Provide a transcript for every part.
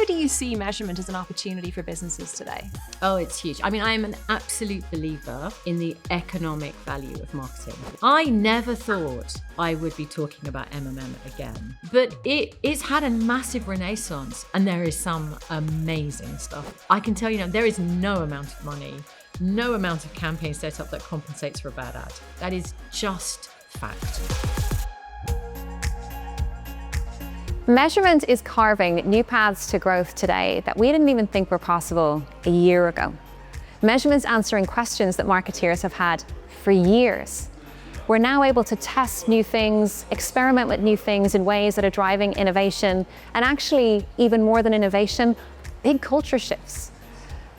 How do you see measurement as an opportunity for businesses today? Oh, it's huge. I mean, I am an absolute believer in the economic value of marketing. I never thought I would be talking about MMM again, but it's had a massive renaissance and there is some amazing stuff. I can tell you now, there is no amount of money, no amount of campaign setup that compensates for a bad ad. That is just fact. Measurement is carving new paths to growth today that we didn't even think were possible a year ago. Measurement's answering questions that marketeers have had for years. We're now able to test new things, experiment with new things in ways that are driving innovation, and actually, even more than innovation, big culture shifts.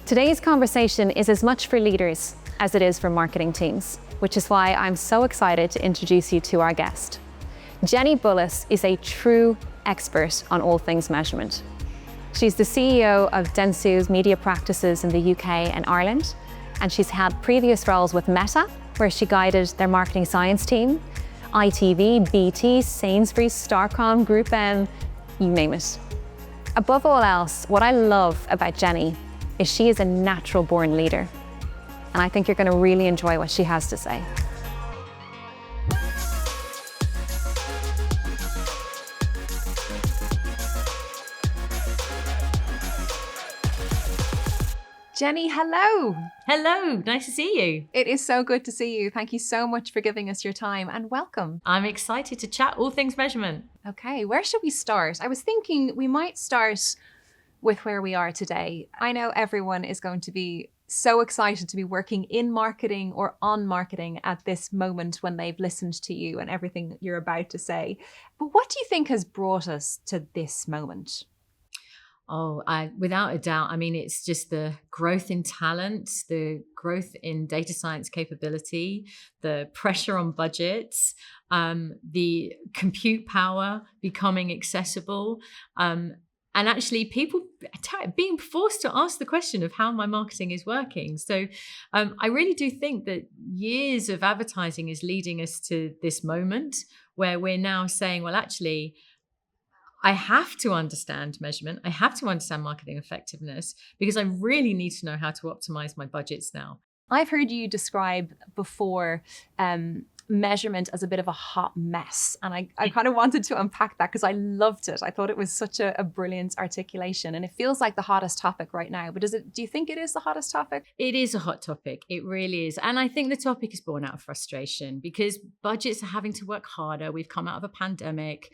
Today's conversation is as much for leaders as it is for marketing teams, which is why I'm so excited to introduce you to our guest. Jenny Bullis is a true expert on all things measurement. She's the CEO of dentsu's media practices in the UK and Ireland, and she's had previous roles with Meta, where she guided their marketing science team, ITV, BT, Sainsbury's, Starcom, Group N, you name it. Above all else, what I love about Jenny is she is a natural born leader, and I think you're going to really enjoy what she has to say. Jenny, hello. Hello, nice to see you. It is so good to see you. Thank you so much for giving us your time and welcome. I'm excited to chat all things measurement. Okay, where should we start? I was thinking we might start with where we are today. I know everyone is going to be so excited to be working in marketing or on marketing at this moment when they've listened to you and everything you're about to say. But what do you think has brought us to this moment? Oh, without a doubt. I mean, it's just the growth in talent, the growth in data science capability, the pressure on budgets, the compute power becoming accessible, and actually people being forced to ask the question of how my marketing is working. So I really do think that years of advertising is leading us to this moment where we're now saying, well, actually, I have to understand measurement. I have to understand marketing effectiveness because I really need to know how to optimize my budgets now. I've heard you describe before measurement as a bit of a hot mess. And I kind of wanted to unpack that because I loved it. I thought it was such a brilliant articulation. And it feels like the hottest topic right now. But do you think it is the hottest topic? It is a hot topic. It really is. And I think the topic is born out of frustration because budgets are having to work harder. We've come out of a pandemic.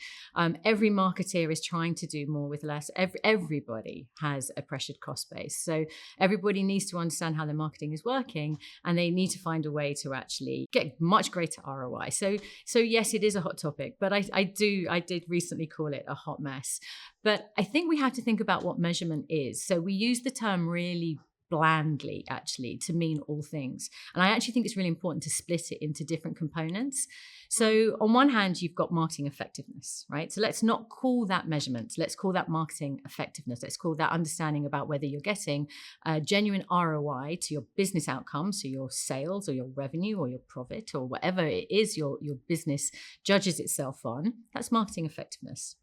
Every marketeer is trying to do more with less. Everybody has a pressured cost base. So everybody needs to understand how their marketing is working and they need to find a way to actually get much greater ROI. So yes, it is a hot topic, but I did recently call it a hot mess. But I think we have to think about what measurement is. So we use the term really blandly, actually, to mean all things. And I actually think it's really important to split it into different components. So on one hand, you've got marketing effectiveness, right? So let's not call that measurement. Let's call that marketing effectiveness. Let's call that understanding about whether you're getting a genuine ROI to your business outcomes, so your sales or your revenue or your profit or whatever it is your business judges itself on. That's marketing effectiveness.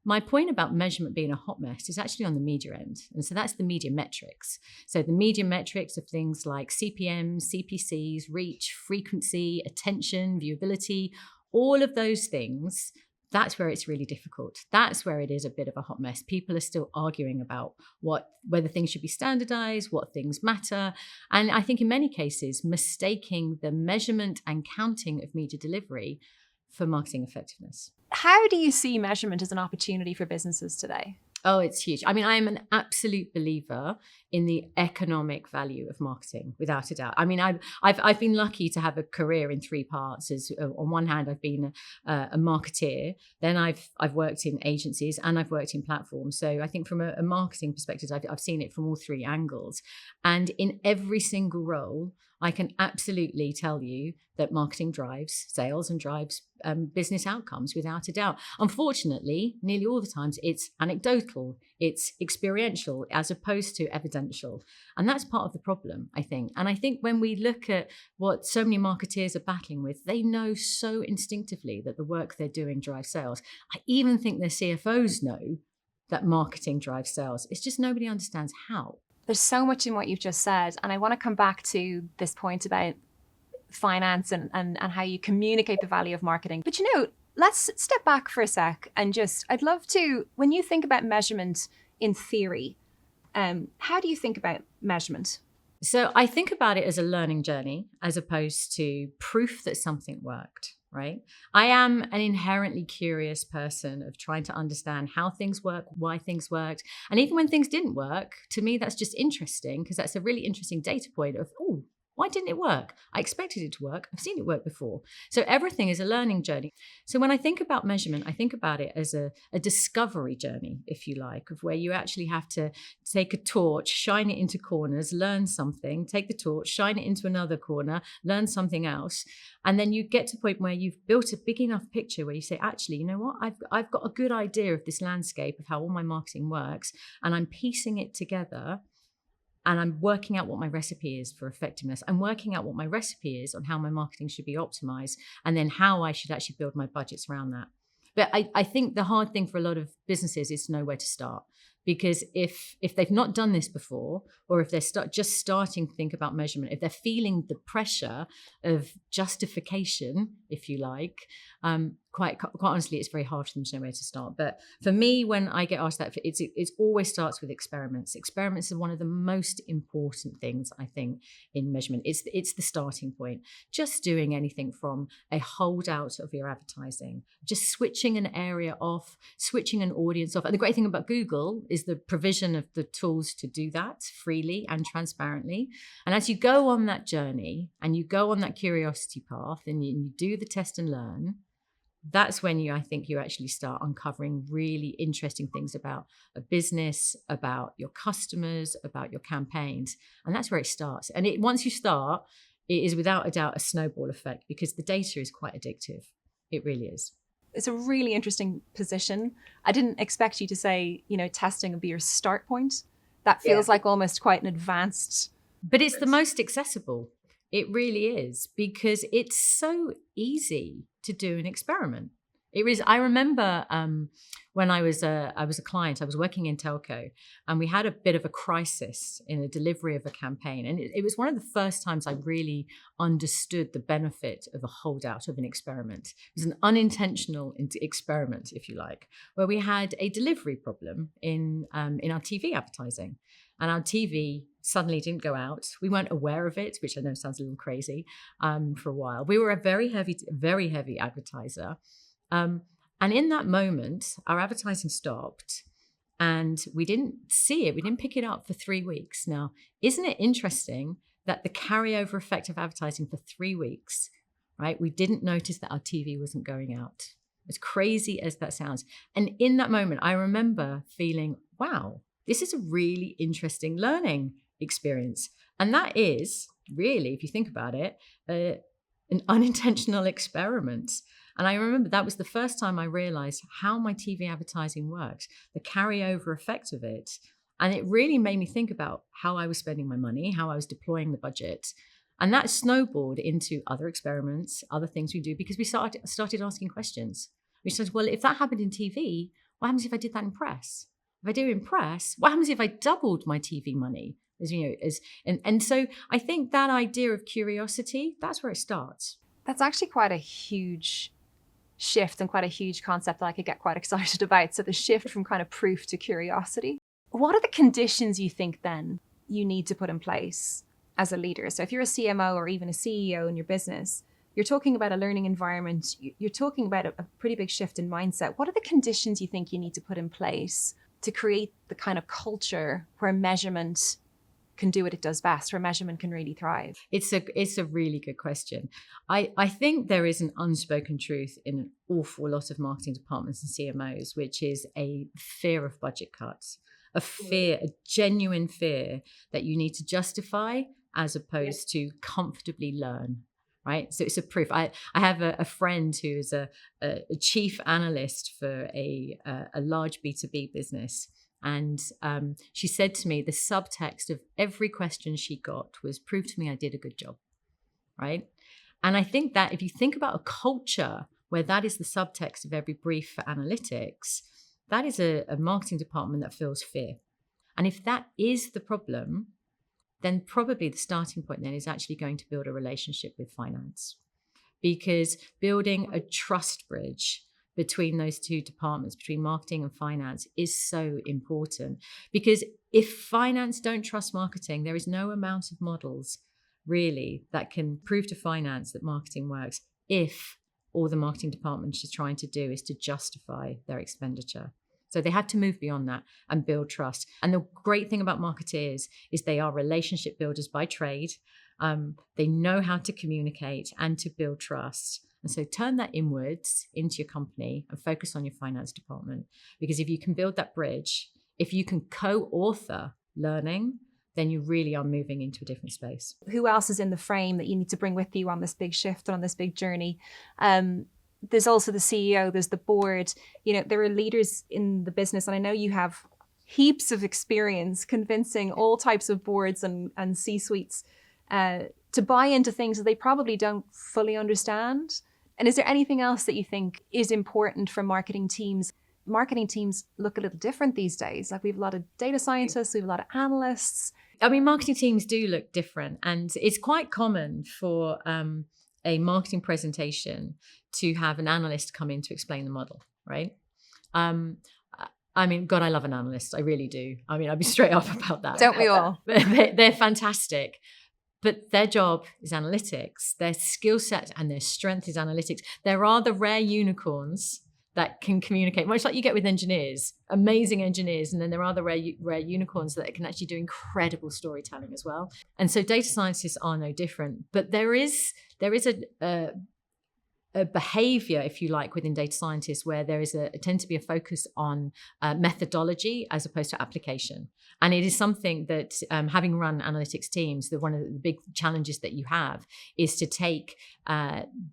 My point about measurement being a hot mess is actually on the media end. And so that's the media metrics. So the media metrics of things like CPM, CPCs, reach, frequency, attention, viewability, all of those things, that's where it's really difficult. That's where it is a bit of a hot mess. People are still arguing about whether things should be standardized, what things matter. And I think in many cases, mistaking the measurement and counting of media delivery for marketing effectiveness. How do you see measurement as an opportunity for businesses today? Oh, it's huge. I mean, I am an absolute believer in the economic value of marketing, without a doubt. I mean, I've been lucky to have a career in three parts. As on one hand, I've been a marketeer, then I've worked in agencies, and I've worked in platforms. So I think from a marketing perspective, I've seen it from all three angles. And in every single role, I can absolutely tell you that marketing drives sales and drives business outcomes, without a doubt. Unfortunately, nearly all the times it's anecdotal, it's experiential as opposed to evidential. And that's part of the problem, I think. And I think when we look at what so many marketeers are battling with, they know so instinctively that the work they're doing drives sales. I even think their CFOs know that marketing drives sales. It's just nobody understands how. There's so much in what you've just said. And I want to come back to this point about finance and how you communicate the value of marketing. But let's step back for a sec and I'd love to, when you think about measurement in theory, how do you think about measurement? So I think about it as a learning journey as opposed to proof that something worked, right? I am an inherently curious person of trying to understand how things work, why things worked. And even when things didn't work, to me, that's just interesting because that's a really interesting data point of, oh, why didn't it work? I expected it to work. I've seen it work before. So everything is a learning journey. So when I think about measurement, I think about it as a discovery journey, if you like, of where you actually have to take a torch, shine it into corners, learn something, take the torch, shine it into another corner, learn something else. And then you get to a point where you've built a big enough picture where you say, actually, you know what? I've got a good idea of this landscape of how all my marketing works, and I'm piecing it together. And I'm working out what my recipe is for effectiveness. I'm working out what my recipe is on how my marketing should be optimized, and then how I should actually build my budgets around that. But I think the hard thing for a lot of businesses is to know where to start. Because if they've not done this before, or if they're just starting to think about measurement, if they're feeling the pressure of justification, if you like, quite honestly, it's very hard for them to know where to start. But for me, when I get asked that, it always starts with experiments. Experiments are one of the most important things, I think, in measurement. It's the starting point. Just doing anything from a holdout of your advertising, just switching an area off, switching an audience off. And the great thing about Google is the provision of the tools to do that freely and transparently. And as you go on that journey and you go on that curiosity path and you do the test and learn, that's when I think you actually start uncovering really interesting things about a business, about your customers, about your campaigns. And that's where it starts. And once you start, it is without a doubt a snowball effect because the data is quite addictive. It really is. It's a really interesting position. I didn't expect you to say, testing would be your start point. That feels like almost quite an advanced. But it's the most accessible. It really is, because it's so easy to do an experiment. It is. I remember when I was a client, I was working in telco, and we had a bit of a crisis in the delivery of a campaign. And it was one of the first times I really understood the benefit of a holdout of an experiment. It was an unintentional experiment, if you like, where we had a delivery problem in our TV advertising. And our TV suddenly didn't go out. We weren't aware of it, which I know sounds a little crazy, for a while. We were a very heavy advertiser. And in that moment, our advertising stopped and we didn't see it. We didn't pick it up for 3 weeks. Now, isn't it interesting that the carryover effect of advertising for 3 weeks, right? We didn't notice that our TV wasn't going out. As crazy as that sounds. And in that moment, I remember feeling, wow, this is a really interesting learning experience. And that is really, if you think about it, an unintentional experiment. And I remember that was the first time I realized how my TV advertising works, the carryover effect of it. And it really made me think about how I was spending my money, how I was deploying the budget. And that snowballed into other experiments, other things we do, because we started asking questions. We started, well, if that happened in TV, what happens if I did that in press? If I do in press, what happens if I doubled my TV money? And so I think that idea of curiosity, that's where it starts. That's actually quite a huge shift and quite a huge concept that I could get quite excited about. So the shift from kind of proof to curiosity. What are the conditions you think then you need to put in place as a leader? So if you're a CMO or even a CEO in your business, you're talking about a learning environment, you're talking about a pretty big shift in mindset. What are the conditions you think you need to put in place to create the kind of culture where measurement can do what it does best, where measurement can really thrive? It's a really good question. I think there is an unspoken truth in an awful lot of marketing departments and CMOs, which is a fear of budget cuts, a genuine fear that you need to justify as opposed to comfortably learn. Right. So it's a proof. I have a friend who is a chief analyst for a large B2B business. And she said to me, the subtext of every question she got was, prove to me I did a good job. Right. And I think that if you think about a culture where that is the subtext of every brief for analytics, that is a marketing department that feels fear. And if that is the problem, then probably the starting point then is actually going to build a relationship with finance. Because building a trust bridge between those two departments, between marketing and finance, is so important. Because if finance don't trust marketing, there is no amount of models really that can prove to finance that marketing works if all the marketing department is trying to do is to justify their expenditure. So they had to move beyond that and build trust. And the great thing about marketeers is they are relationship builders by trade. They know how to communicate and to build trust. And so turn that inwards into your company and focus on your finance department. Because if you can build that bridge, if you can co-author learning, then you really are moving into a different space. Who else is in the frame that you need to bring with you on this big shift and on this big journey? There's also the CEO, there's the board. There are leaders in the business, and I know you have heaps of experience convincing all types of boards and C-suites to buy into things that they probably don't fully understand. And is there anything else that you think is important for marketing teams? Marketing teams look a little different these days. Like, we have a lot of data scientists, we have a lot of analysts. I mean, marketing teams do look different, and it's quite common for a marketing presentation to have an analyst come in to explain the model, right? I mean, God, I love an analyst. I really do. I mean, I'll be straight up about that. Don't we all? They're fantastic. But their job is analytics. Their skill set and their strength is analytics. There are the rare unicorns that can communicate, much like you get with engineers, amazing engineers. And then there are the rare unicorns that can actually do incredible storytelling as well. And so data scientists are no different. But there is a behavior, if you like, within data scientists where there is tend to be a focus on methodology as opposed to application. And it is something that, having run analytics teams, one of the big challenges that you have is to take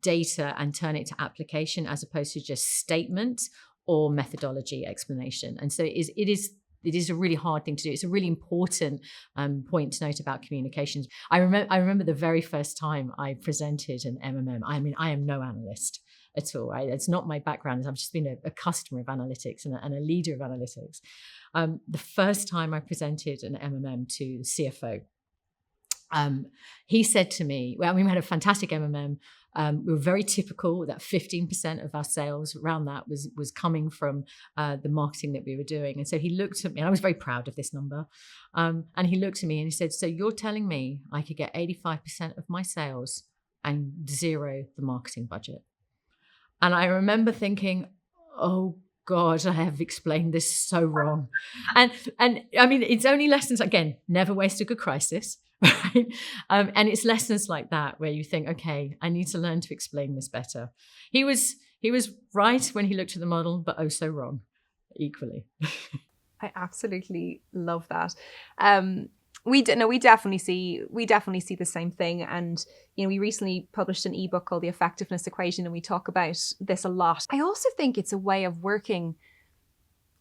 data and turn it to application as opposed to just statement or methodology explanation. And so it is a really hard thing to do. It's a really important point to note about communications. I remember the very first time I presented an MMM. I mean, I am no analyst at all, right? It's not my background. I've just been a customer of analytics and a leader of analytics. The first time I presented an MMM to the CFO, he said to me, well, we had a fantastic MMM. We were very typical that 15% of our sales around that was coming from the marketing that we were doing. And so he looked at me, and I was very proud of this number. And he looked at me and he said, so you're telling me I could get 85% of my sales and zero the marketing budget? And I remember thinking, oh God, I have explained this so wrong. And I mean, it's only lessons, again, never waste a good crisis. Right? And it's lessons like that where you think, okay, I need to learn to explain this better. He was right when he looked at the model, but oh so wrong equally. I absolutely love that. We definitely see the same thing. And we recently published an ebook called The Effectiveness Equation, and we talk about this a lot. I also think it's a way of working.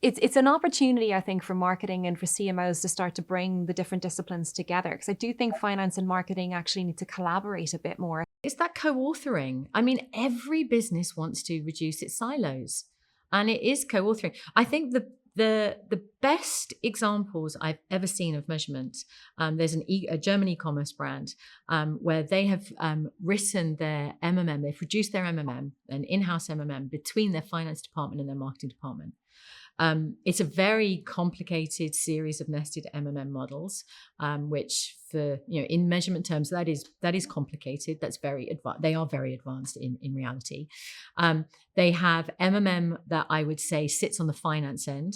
It's an opportunity, I think, for marketing and for CMOs to start to bring the different disciplines together. Because I do think finance and marketing actually need to collaborate a bit more. It's that co-authoring. I mean, every business wants to reduce its silos, and it is co-authoring. I think the best examples I've ever seen of measurement, there's a German e-commerce brand where they have written their MMM. They've reduced their MMM, an in-house MMM, between their finance department and their marketing department. It's a very complicated series of nested MMM models, which, for in measurement terms, that is complicated. That's very advanced. They are very advanced in reality. They have MMM that I would say sits on the finance end,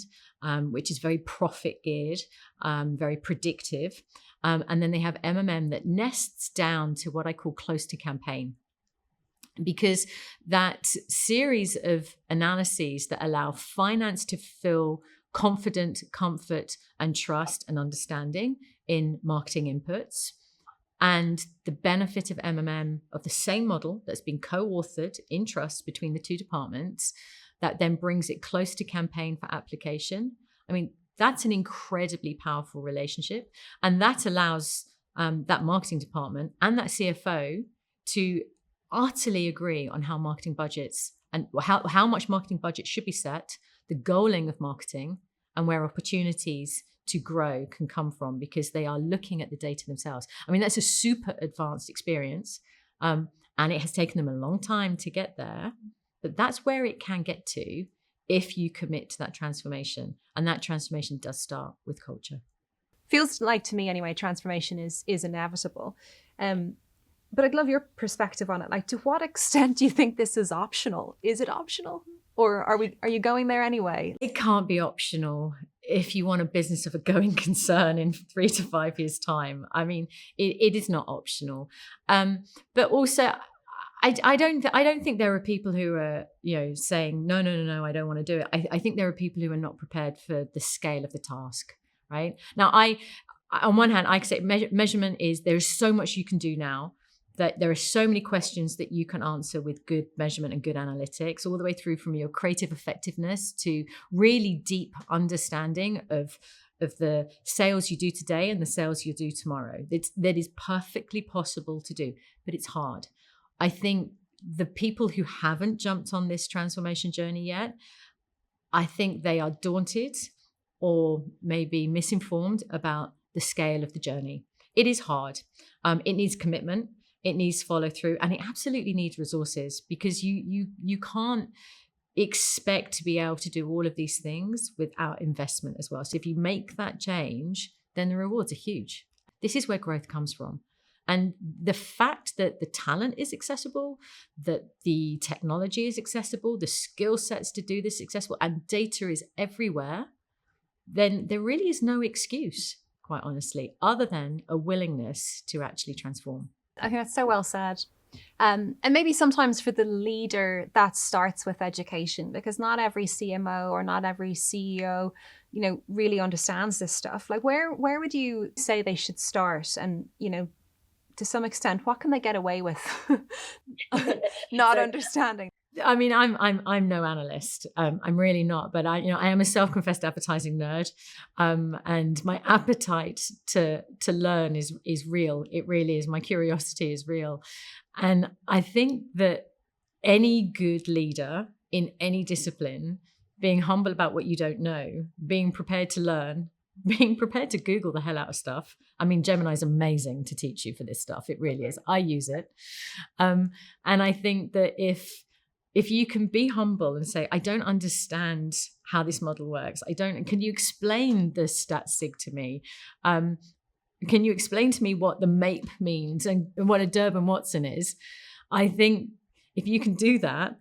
which is very profit geared, very predictive, and then they have MMM that nests down to what I call close to campaign. Because that series of analyses that allow finance to feel confident, comfort, and trust and understanding in marketing inputs, and the benefit of MMM, of the same model that's been co-authored in trust between the two departments, that then brings it close to campaign for application. I mean, that's an incredibly powerful relationship. And that allows that marketing department and that CFO to utterly agree on how marketing budgets and how much marketing budget should be set, the goaling of marketing, and where opportunities to grow can come from, because they are looking at the data themselves. I mean, that's a super advanced experience, and it has taken them a long time to get there, but that's where it can get to if you commit to that transformation. And that transformation does start with culture. Feels like to me anyway, transformation is inevitable. But I'd love your perspective on it. Like, to what extent do you think this is optional? Is it optional? Or are you going there anyway? It can't be optional if you want a business of a going concern in 3 to 5 years' time. I mean, it is not optional. But also, I don't think there are people who are, saying, no, I don't want to do it. I think there are people who are not prepared for the scale of the task, right? Now, on one hand, I say measurement is, there's so much you can do now, that there are so many questions that you can answer with good measurement and good analytics, all the way through from your creative effectiveness to really deep understanding of the sales you do today and the sales you do tomorrow. That is perfectly possible to do, but it's hard. I think the people who haven't jumped on this transformation journey yet, I think they are daunted or maybe misinformed about the scale of the journey. It is hard. It needs commitment. It needs follow through, and it absolutely needs resources, because you can't expect to be able to do all of these things without investment as well. So if you make that change, then the rewards are huge. This is where growth comes from. And the fact that the talent is accessible, that the technology is accessible, the skill sets to do this accessible, and data is everywhere, then there really is no excuse, quite honestly, other than a willingness to actually transform. I think that's so well said. And maybe sometimes for the leader, that starts with education, because not every CMO or not every CEO, really understands this stuff. Like, where would you say they should start? And, to some extent, what can they get away with not understanding? I mean, I'm no analyst. I'm really not, but I am a self-confessed advertising nerd, and my appetite to learn is real. It really is. My curiosity is real, and I think that any good leader in any discipline, being humble about what you don't know, being prepared to learn, being prepared to Google the hell out of stuff. I mean, Gemini is amazing to teach you for this stuff. It really is. I use it, and I think that if you can be humble and say, I don't understand how this model works. Can you explain the stat sig to me? Can you explain to me what the MAPE means and what a Durbin Watson is? I think if you can do that,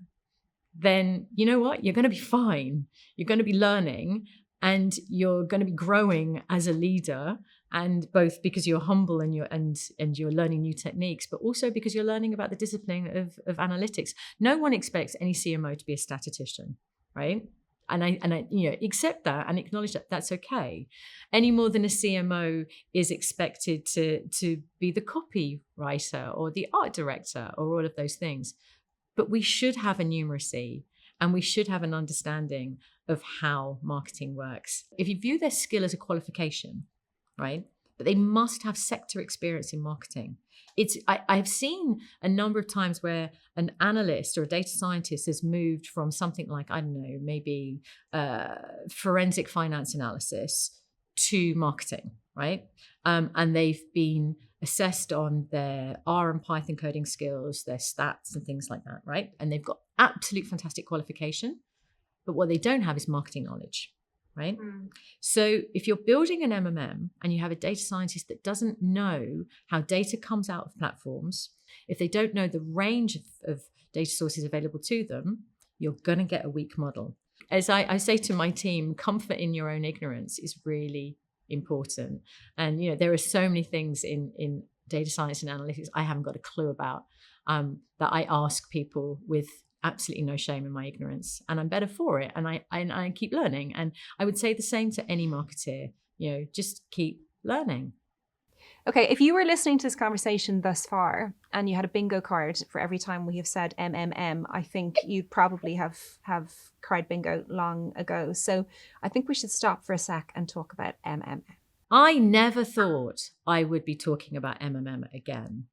then you know what? You're going to be fine. You're going to be learning, and you're going to be growing as a leader. And both because you're humble and you're learning new techniques, but also because you're learning about the discipline of analytics. No one expects any CMO to be a statistician, right? And I accept that and acknowledge that that's okay. Any more than a CMO is expected to be the copywriter or the art director or all of those things. But we should have a numeracy, and we should have an understanding of how marketing works. If you view their skill as a qualification, right? But they must have sector experience in marketing. I've seen a number of times where an analyst or a data scientist has moved from something like, I don't know, maybe forensic finance analysis to marketing, right? And they've been assessed on their R and Python coding skills, their stats and things like that, right? And they've got absolute fantastic qualification, but what they don't have is marketing knowledge. Right? So if you're building an MMM and you have a data scientist that doesn't know how data comes out of platforms, if they don't know the range of data sources available to them, you're going to get a weak model. As I say to my team, comfort in your own ignorance is really important. And, there are so many things in data science and analytics I haven't got a clue about, that I ask people with absolutely no shame in my ignorance, and I'm better for it, and I keep learning. And I would say the same to any marketeer, just keep learning. Okay, if you were listening to this conversation thus far and you had a bingo card for every time we have said MMM, I think you'd probably have cried bingo long ago. So I think we should stop for a sec and talk about MMM. I never thought I would be talking about MMM again.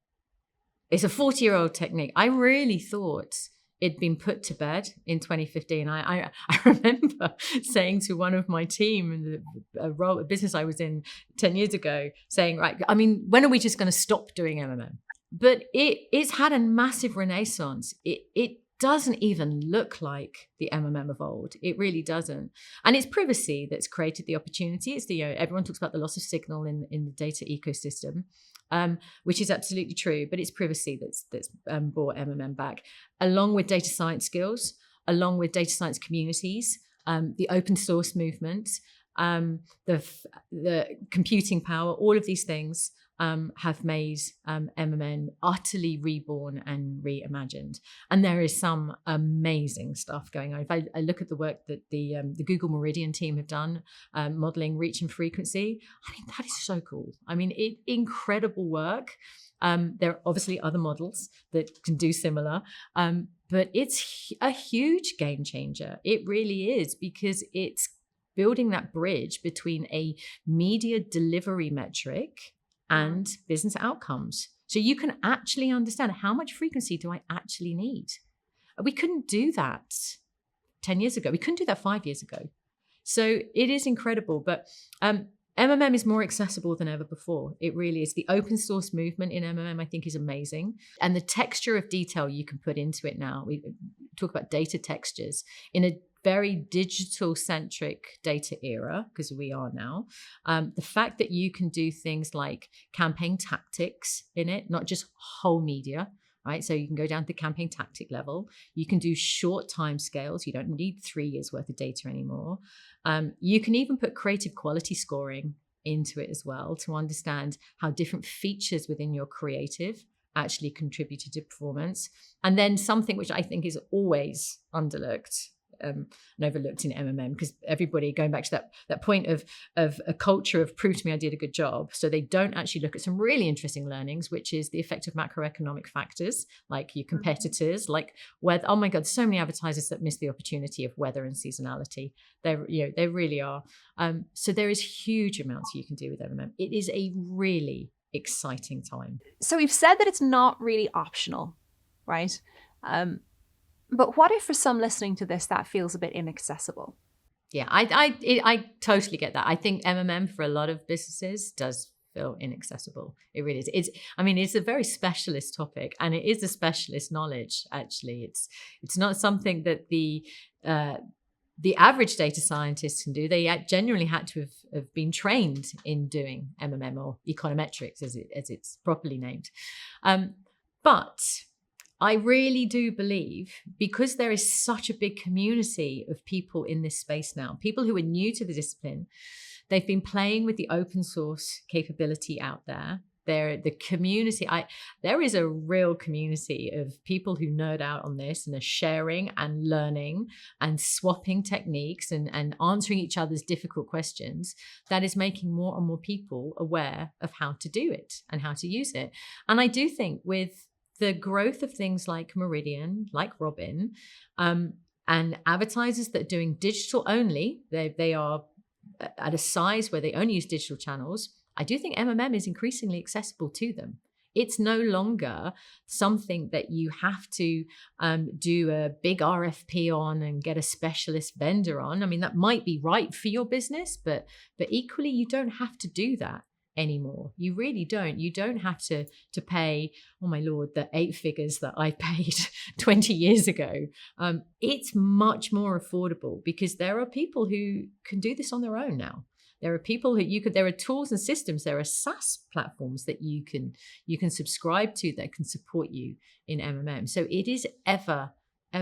It's a 40-year-old technique. I really thought it'd been put to bed in 2015. I remember saying to one of my team in a business I was in 10 years ago, saying, right, I mean, when are we just going to stop doing MMM? But it's had a massive renaissance. It doesn't even look like the MMM of old. It really doesn't. And it's privacy that's created the opportunity. It's everyone talks about the loss of signal in the data ecosystem, which is absolutely true. But it's privacy that's brought MMM back, along with data science skills, along with data science communities, the open source movement, the computing power. All of these things have made MMM utterly reborn and reimagined. And there is some amazing stuff going on. If I look at the work that the Google Meridian team have done, modeling reach and frequency, I mean, that is so cool. I mean, incredible work. There are obviously other models that can do similar, but it's a huge game changer. It really is, because it's building that bridge between a media delivery metric and business outcomes. So you can actually understand, how much frequency do I actually need? We couldn't do that 10 years ago. We couldn't do that 5 years ago. So it is incredible. But MMM is more accessible than ever before. It really is. The open source movement in MMM, I think, is amazing. And the texture of detail you can put into it now. We talk about data textures in a very digital centric data era, because we are now. The fact that you can do things like campaign tactics in it, not just whole media, right? So you can go down to the campaign tactic level. You can do short time scales. You don't need 3 years worth of data anymore. You can even put creative quality scoring into it as well, to understand how different features within your creative actually contributed to performance. And then something which I think is always underlooked and overlooked in MMM, because everybody, going back to that point of a culture of prove to me I did a good job, so they don't actually look at some really interesting learnings, which is the effect of macroeconomic factors, like your competitors, like weather. Oh my God, so many advertisers that miss the opportunity of weather and seasonality. They really are. So there is huge amounts you can do with MMM. It is a really exciting time. So we've said that it's not really optional, right? But what if for some listening to this, that feels a bit inaccessible? Yeah, I totally get that. I think MMM for a lot of businesses does feel inaccessible. It really is. It's a very specialist topic, and it is a specialist knowledge. Actually, it's not something that the average data scientist can do. They genuinely had to have been trained in doing MMM, or econometrics, as it's properly named. But I really do believe, because there is such a big community of people in this space now, people who are new to the discipline, they've been playing with the open source capability out there. The community, there is a real community of people who nerd out on this and are sharing and learning and swapping techniques and answering each other's difficult questions, that is making more and more people aware of how to do it and how to use it. And I do think with the growth of things like Meridian, like Robin, and advertisers that are doing digital only, they are at a size where they only use digital channels, I do think MMM is increasingly accessible to them. It's no longer something that you have to do a big RFP on and get a specialist vendor on. I mean, that might be right for your business, but equally, you don't have to do that anymore. You really don't. You don't have to pay, oh my Lord, the 8 figures that I paid 20 years ago. It's much more affordable, because there are people who can do this on their own now. There are people who there are tools and systems, there are SaaS platforms that you can subscribe to that can support you in MMM. So it is ever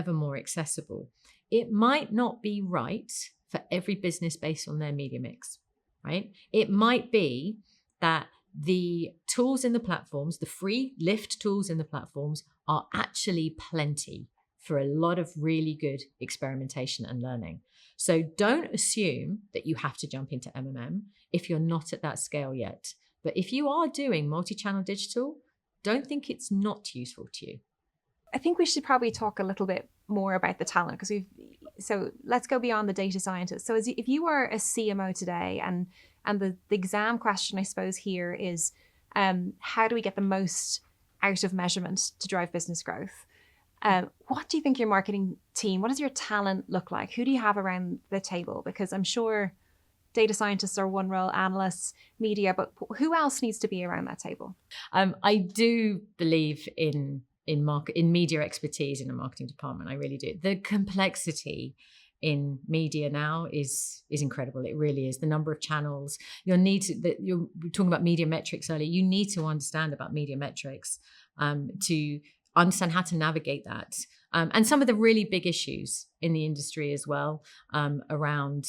more accessible. It might not be right for every business based on their media mix, right? It might be that the tools in the platforms, the free lift tools in the platforms, are actually plenty for a lot of really good experimentation and learning. So don't assume that you have to jump into MMM if you're not at that scale yet. But if you are doing multi-channel digital, don't think it's not useful to you. I think we should probably talk a little bit more about the talent, because so let's go beyond the data scientist. So if you are a CMO today, and the exam question, I suppose, here is, how do we get the most out of measurement to drive business growth? What do you think your marketing team, what does your talent look like? Who do you have around the table? Because I'm sure data scientists are one role, analysts, media, but who else needs to be around that table? I do believe in media expertise in the marketing department. I really do. The complexity in media now is incredible. It really is. The number of channels you're talking about media metrics earlier. You need to understand about media metrics to understand how to navigate that. And some of the really big issues in the industry as well around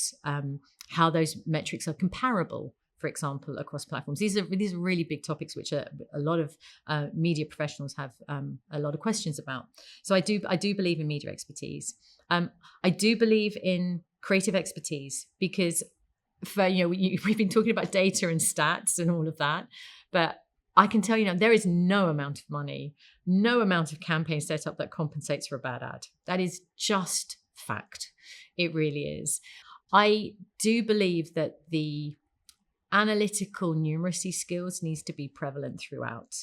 how those metrics are comparable, for example, across platforms. These are really big topics which a lot of media professionals have a lot of questions about. So I do believe in media expertise. I do believe in creative expertise, because we've been talking about data and stats and all of that, but I can tell you now, there is no amount of money, no amount of campaign setup that compensates for a bad ad. That is just fact. It really is. I do believe that the analytical numeracy skills needs to be prevalent throughout.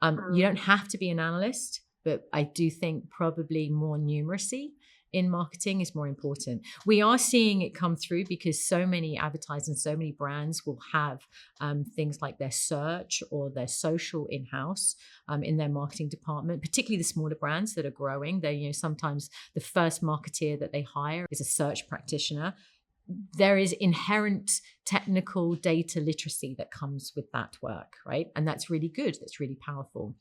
You don't have to be an analyst, but I do think probably more numeracy in marketing is more important. We are seeing it come through because so many advertisers and so many brands will have things like their search or their social in-house in their marketing department, particularly the smaller brands that are growing. They, sometimes the first marketeer that they hire is a search practitioner. There is inherent technical data literacy that comes with that work, right? And that's really good. That's really powerful.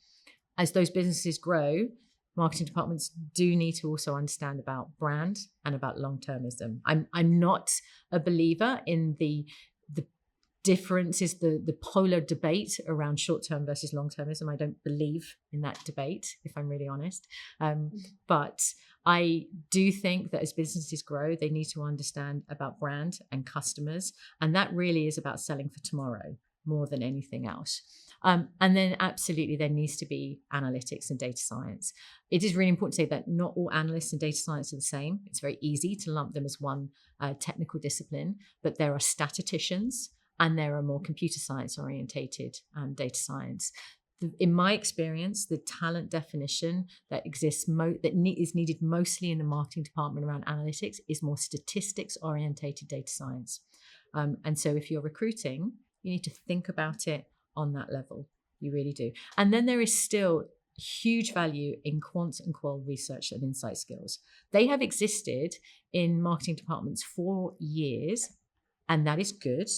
As those businesses grow, marketing departments do need to also understand about brand and about long-termism. I'm not a believer in the differences, the polar debate around short-term versus long-termism. I don't believe in that debate, if I'm really honest. But I do think that as businesses grow, they need to understand about brand and customers. And that really is about selling for tomorrow more than anything else. And then absolutely there needs to be analytics and data science. It is really important to say that not all analysts and data science are the same. It's very easy to lump them as one technical discipline, but there are statisticians and there are more computer science orientated data science. In my experience, the talent definition that exists is needed mostly in the marketing department around analytics is more statistics orientated data science. And so if you're recruiting, you need to think about it on that level. You really do. And then there is still huge value in quant and qual research and insight skills. They have existed in marketing departments for years, and that is good.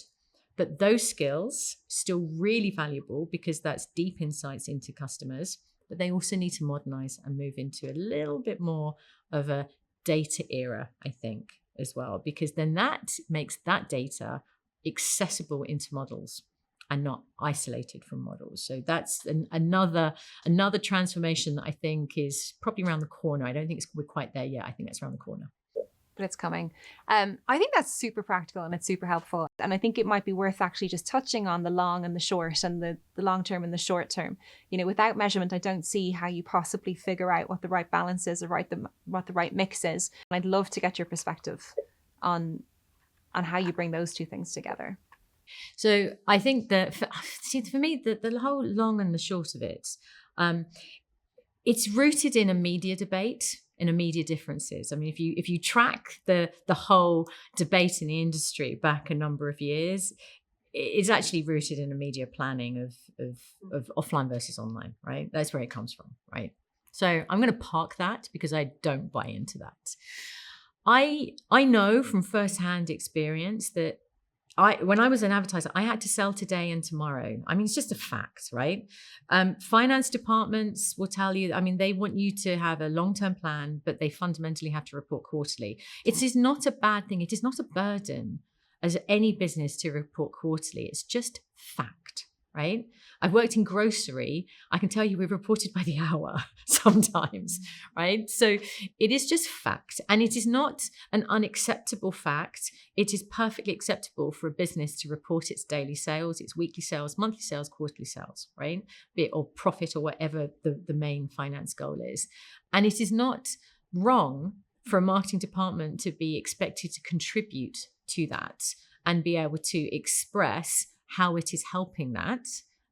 But those skills still really valuable because that's deep insights into customers, but they also need to modernize and move into a little bit more of a data era, I think, as well, because then that makes that data accessible into models and not isolated from models. So that's another transformation that I think is probably around the corner. I don't think we're quite there yet. I think that's around the corner. But it's coming. I think that's super practical and it's super helpful. And I think it might be worth actually just touching on the long and the short, and the long term and the short term. Without measurement, I don't see how you possibly figure out what the right balance is or what the right mix is. And I'd love to get your perspective on how you bring those two things together. So I think that for me, the whole long and the short of it, it's rooted in a media debate, in a media differences. I mean, if you track the whole debate in the industry back a number of years, it's actually rooted in a media planning of offline versus online, right? That's where it comes from, right? So I'm going to park that because I don't buy into that. I know from firsthand experience that when I was an advertiser, I had to sell today and tomorrow. I mean, it's just a fact, right? Finance departments will tell you, I mean, they want you to have a long-term plan, but they fundamentally have to report quarterly. It is not a bad thing. It is not a burden as any business to report quarterly. It's just fact, right? I've worked in grocery. I can tell you we've reported by the hour sometimes, right? So it is just fact. And it is not an unacceptable fact. It is perfectly acceptable for a business to report its daily sales, its weekly sales, monthly sales, quarterly sales, right? Be it or profit or whatever the main finance goal is. And it is not wrong for a marketing department to be expected to contribute to that and be able to express how it is helping that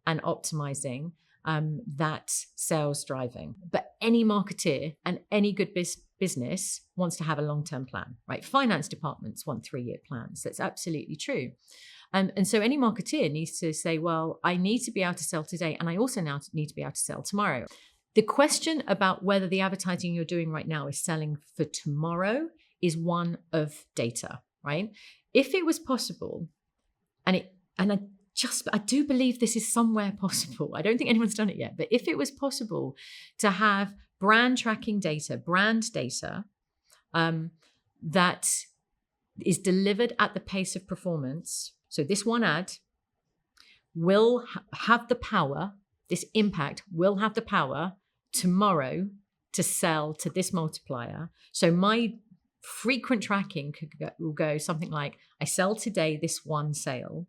and optimizing that's sales driving. But any marketeer and any good business wants to have a long-term plan, right? Finance departments want 3-year plans. That's absolutely true. And so any marketeer needs to say, well, I need to be able to sell today, and I also now need to be able to sell tomorrow. The question about whether the advertising you're doing right now is selling for tomorrow is one of data, right? If it was possible, I do believe this is somewhere possible. I don't think anyone's done it yet, but if it was possible to have brand tracking data, brand data, that is delivered at the pace of performance. So this one ad will have the power, this impact will have the power tomorrow to sell to this multiplier. So my frequent tracking will go something like, I sell today this one sale,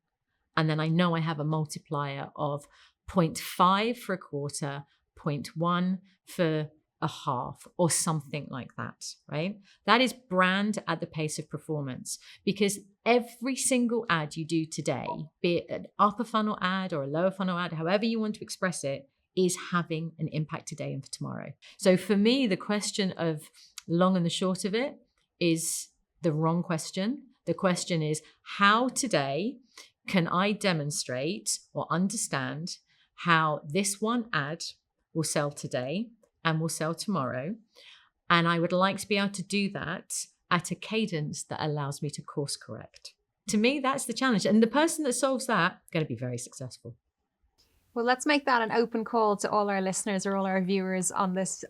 and then I know I have a multiplier of 0.5 for a quarter, 0.1 for a half, or something like that, right? That is brand at the pace of performance, because every single ad you do today, be it an upper funnel ad or a lower funnel ad, however you want to express it, is having an impact today and for tomorrow. So for me, the question of long and the short of it is the wrong question. The question is, how today can I demonstrate or understand how this one ad will sell today and will sell tomorrow? And I would like to be able to do that at a cadence that allows me to course correct. To me, that's the challenge. And the person that solves that is going to be very successful. Well, let's make that an open call to all our listeners or all our viewers on this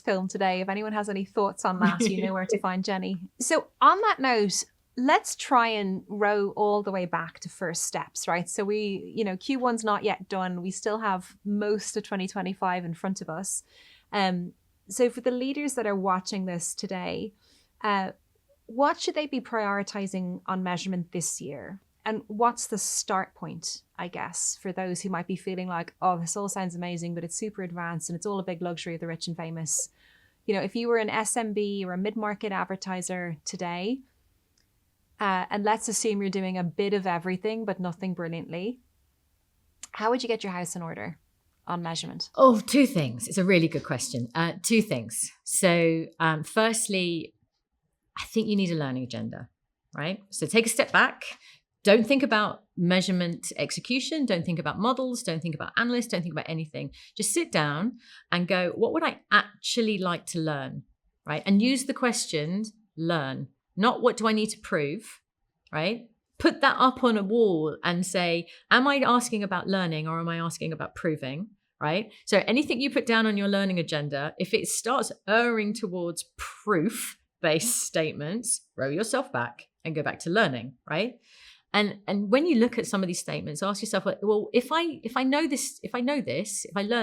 film today. If anyone has any thoughts on that, you know where to find Jenny. So on that note, let's try and row all the way back to first steps, right? So Q1's not yet done. We still have most of 2025 in front of us. So for the leaders that are watching this today, what should they be prioritizing on measurement this year? And what's the start point, I guess, for those who might be feeling like, oh, this all sounds amazing, but it's super advanced and it's all a big luxury of the rich and famous. If you were an SMB or a mid-market advertiser today, and let's assume you're doing a bit of everything, but nothing brilliantly, how would you get your house in order on measurement? Oh, two things. It's a really good question. Two things. So firstly, I think you need a learning agenda, right? So take a step back. Don't think about measurement execution. Don't think about models. Don't think about analysts. Don't think about anything. Just sit down and go, what would I actually like to learn, right? And use the questions, learn. Not what do I need to prove, right? Put that up on a wall and say, am I asking about learning or am I asking about proving, right? So anything you put down on your learning agenda, if it starts erring towards proof-based statements, row yourself back and go back to learning, right? And when you look at some of these statements, ask yourself, well, if I learn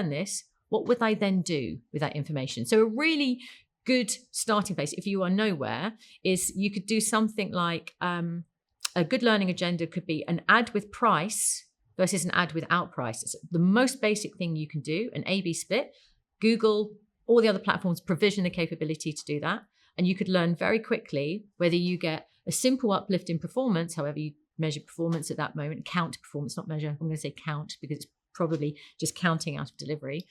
this, what would I then do with that information? So a really good starting place, if you are nowhere, is you could do something like a good learning agenda could be an ad with price versus an ad without price. It's the most basic thing you can do, an A/B split. Google, all the other platforms provision the capability to do that. And you could learn very quickly whether you get a simple uplift in performance, however you measure performance at that moment, count performance, not measure. I'm going to say count because it's probably just counting out of delivery.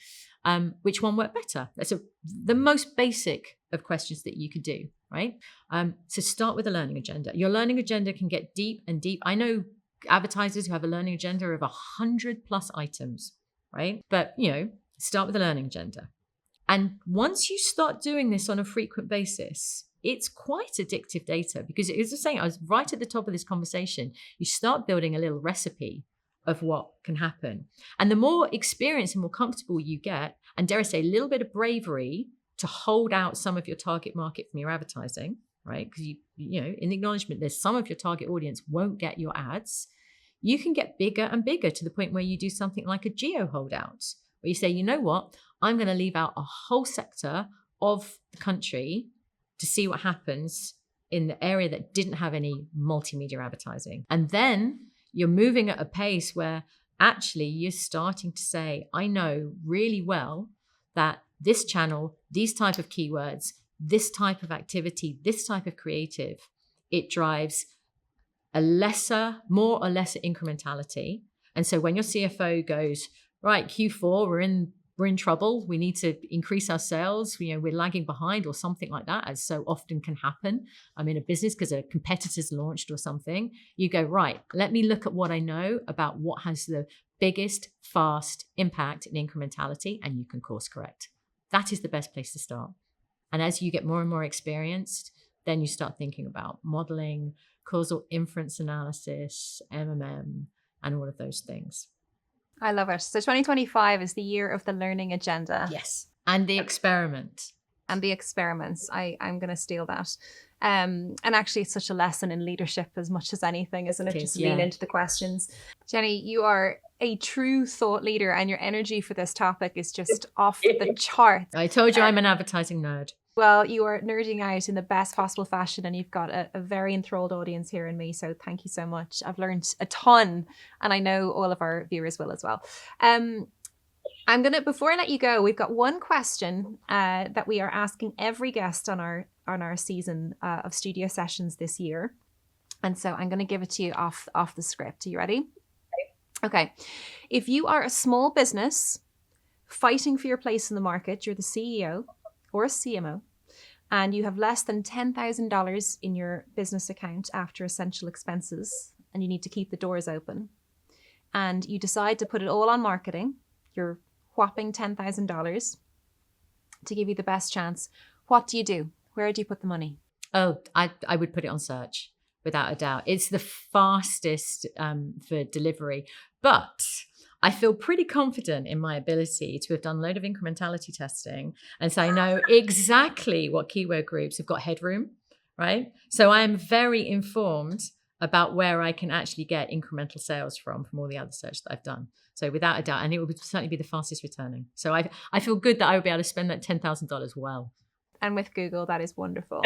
Which one worked better? That's the most basic of questions that you could do, right? So start with a learning agenda. Your learning agenda can get deep and deep. I know advertisers who have a learning agenda of 100+ items, right? But, start with a learning agenda. And once you start doing this on a frequent basis, it's quite addictive data because, as I was saying, I was right at the top of this conversation. You start building a little recipe of what can happen. And the more experience and more comfortable you get, and dare I say, a little bit of bravery to hold out some of your target market from your advertising, right? Because in the acknowledgement, there's some of your target audience won't get your ads. You can get bigger and bigger to the point where you do something like a geo holdout, where you say, you know what, I'm going to leave out a whole sector of the country to see what happens in the area that didn't have any multimedia advertising. And then you're moving at a pace where actually you're starting to say, I know really well that this channel, these type of keywords, this type of activity, this type of creative, it drives more or lesser incrementality. And so when your CFO goes, right, Q4, we're in trouble. We need to increase our sales. We're lagging behind or something like that, as so often can happen in a business because a competitor's launched or something. You go, right, let me look at what I know about what has the biggest fast impact in incrementality, and you can course correct. That is the best place to start. And as you get more and more experienced, then you start thinking about modeling, causal inference analysis, MMM, and all of those things. I love it. So 2025 is the year of the learning agenda. Yes. And the experiment. And the experiments. I'm going to steal that. And actually, it's such a lesson in leadership as much as anything, isn't it? Just lean into the questions. Jenny, you are a true thought leader, and your energy for this topic is just off the charts. I told you I'm an advertising nerd. Well, you are nerding out in the best possible fashion, and you've got a very enthralled audience here in me. So thank you so much. I've learned a ton, and I know all of our viewers will as well. Before I let you go, we've got one question that we are asking every guest on our season of studio sessions this year. And so I'm going to give it to you off the script. Are you ready? Okay. If you are a small business fighting for your place in the market, you're the CEO or a CMO, and you have less than $10,000 in your business account after essential expenses, and you need to keep the doors open, and you decide to put it all on marketing, your whopping $10,000 to give you the best chance, what do you do? Where do you put the money? Oh, I would put it on search, without a doubt. It's the fastest for delivery. But I feel pretty confident in my ability to have done a load of incrementality testing. And so I know exactly what keyword groups have got headroom, right? So I am very informed about where I can actually get incremental sales from all the other search that I've done. So without a doubt, and it will certainly be the fastest returning. So I feel good that I will be able to spend that $10,000 well. And with Google, that is wonderful.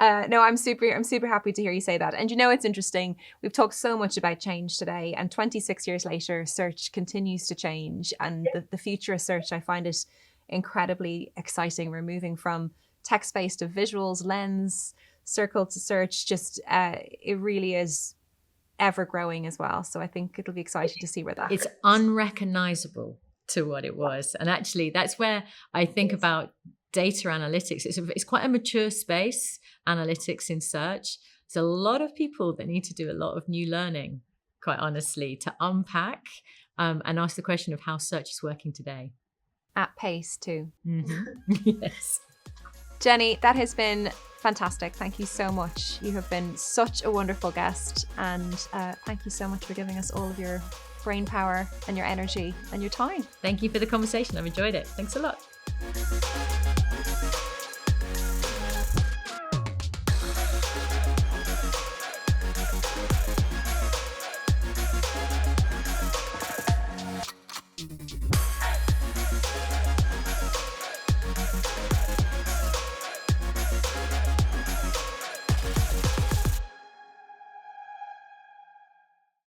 No, I'm super happy to hear you say that. And it's interesting. We've talked so much about change today, and 26 years later, search continues to change. And the future of search, I find it incredibly exciting. We're moving from text-based to visuals, lens, circle to search. Just it really is ever growing as well. So I think it'll be exciting to see where that it's goes. Unrecognizable to what it was. And actually, that's where I think about data analytics. It's quite a mature space, analytics in search. There's a lot of people that need to do a lot of new learning, quite honestly, to unpack and ask the question of how search is working today. At pace too. Mm-hmm. Yes. Jenny, that has been fantastic. Thank you so much. You have been such a wonderful guest, and thank you so much for giving us all of your brain power and your energy and your time. Thank you for the conversation. I've enjoyed it. Thanks a lot.